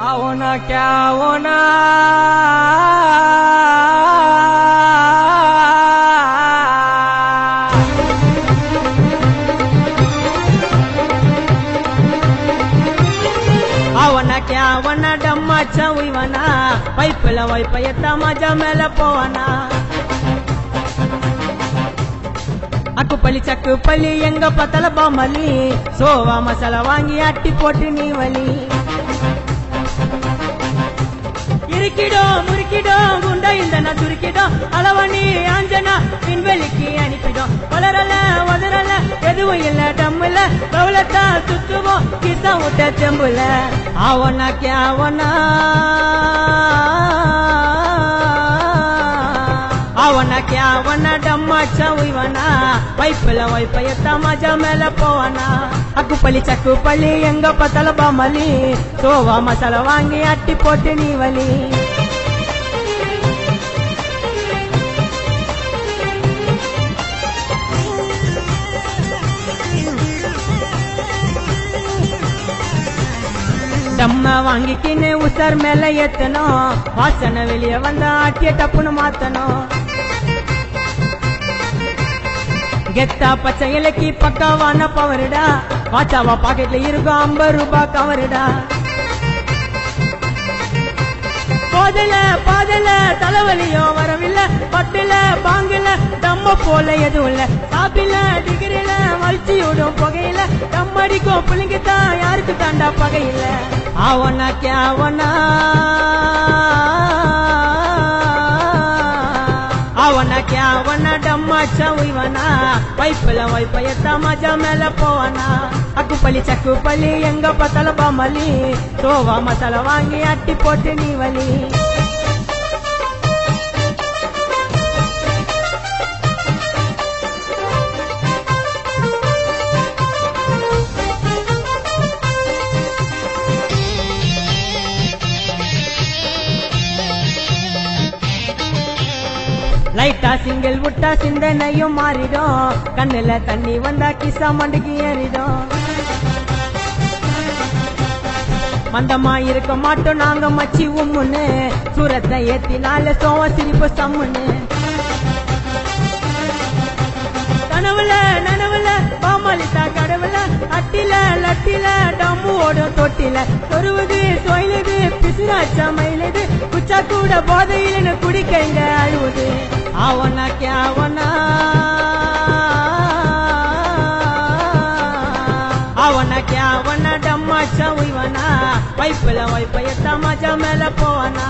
होना क्या होना आवना क्या वना डम्मा चवीवना पैपल वैपयत मजा मेल पोवना अकुपली चकुपली एंग पतल बमली सोवा मसाला वांगी अट्टी पोटी नीवली इरिकिडो मुरिकिडो गुंडा इंदन दुरिकिडो अलवनी अंजना विनवेलिकी अनिपिडो वलरल वदरल एदुवु इल्ल डम्मल दौलता सुत्तुवो किसा उट्ट चेंबुल आवना क्या आवना आवना क्या आवना डम्मा चवीवना पैपल वैपयत मजा मेल पोवना अकुपली चकुपली एंग पतल बमली सोवा मसाला वांगी अट्टी पोटी नीवली डम्म वांगी किने उसर मेल एत्तनो वासन वेलिय वंद अट्टिय टप्पुनु मातनो गेत्ता पच्चैलकी पक्कवान पवरडा वाचावा पाकेट्ल इरुगु 50 रूपा कवरडा போதல பாதல தலைவலியோ வரவில்ல பட்டில பாங்கில டம்ம போல எதுவும் இல்ல சாப்பில டிகிரில மல்ச்சியோடும் புகையில டம்மடிக்கும் புளிங்கத்தா யாருக்கு தாண்டா பகையில ஆவனா கேவனா आवना क्या आवना डम्मा चवीवना पैपल वैपयत मजा मेल पोवना अकुपली चकुपली एंग पतल बमली सोवा मसाला वांगी अट्टी पोटी नीवली லைட்டா சிங்கிள் விட்டா சிந்தனையும் மாறிடும் கண்ணுல தண்ணி வந்தா கிசா மண்டுக்கு ஏறிடும் மந்தமா இருக்க மாட்டோம் நாங்க மச்சி உம்முன்னு சூரத்தை ஏத்தினால சோவ சிரிப்பு சம்முன்னு கனவுல நனவுல பாமலித்தா கடவுல அட்டில லட்டில டம்மு ஓடும் தொட்டில சொருவுது சொயிலுது பிசுராச்சா மயிலுது குச்சா கூட போதையிலன்னு குடிக்கைங்க அழுவுது आवना क्या आवना आवना क्या आवना डम्मा चवीवना पैपल वैपयत मजा मेल पोवना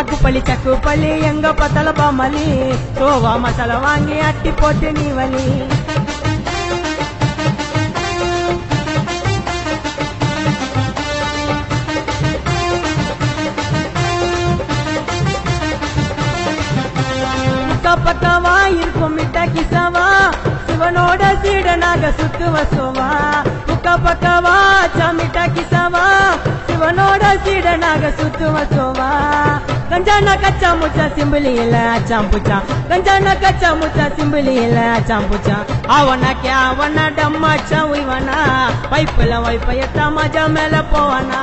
अकुपली चकुपली एंग पतल बमली सोवा मसाला वांगी अट्टी पोटी नीवली பக்கவா இருக்கும் மிட்ட கிசவா சிவனோட சீடனாக சுத்துவ சோவா முக்க பக்கவா சமிட்ட கிசவா சிவனோட சீடனாக சுத்துவ சோவா கஞ்சான கச்சா முச்சா சிம்பிளி இல்ல அச்சாம் புச்சா கஞ்சான கச்சா முச்சா சிம்பிளி இல்ல அச்சாம் புச்சா आवना क्या आवना डम्मा चवीवना पैपल वैपयत मजा मेल पोवना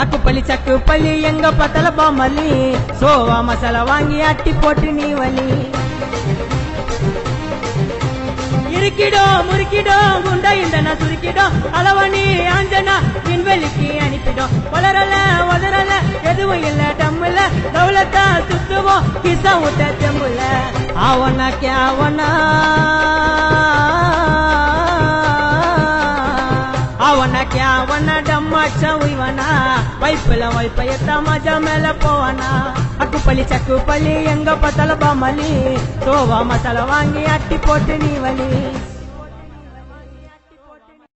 अकुपली चकुपली एंग पतल बमली सोवा मसाला वांगी अट्टी पोटी नीवली इरिकिडो मुरिकिडो गुंडा इंदन दुरिकिडो अलवनी अंजना विनवेलिकी अनिपिडो वलरल वदरल एदुवु इल्ल डम्मल दौलता सुत्तुवो किसा उट्ट चेंबुल आवना क्या आवना आवना क्या आवना डम्मा चवीवना पैपल वैपयत मजा मेल पोवना अकुपली चकुपली एंग पतल बमली सोवा मसाला वांगी अट्टी पोटी नीवली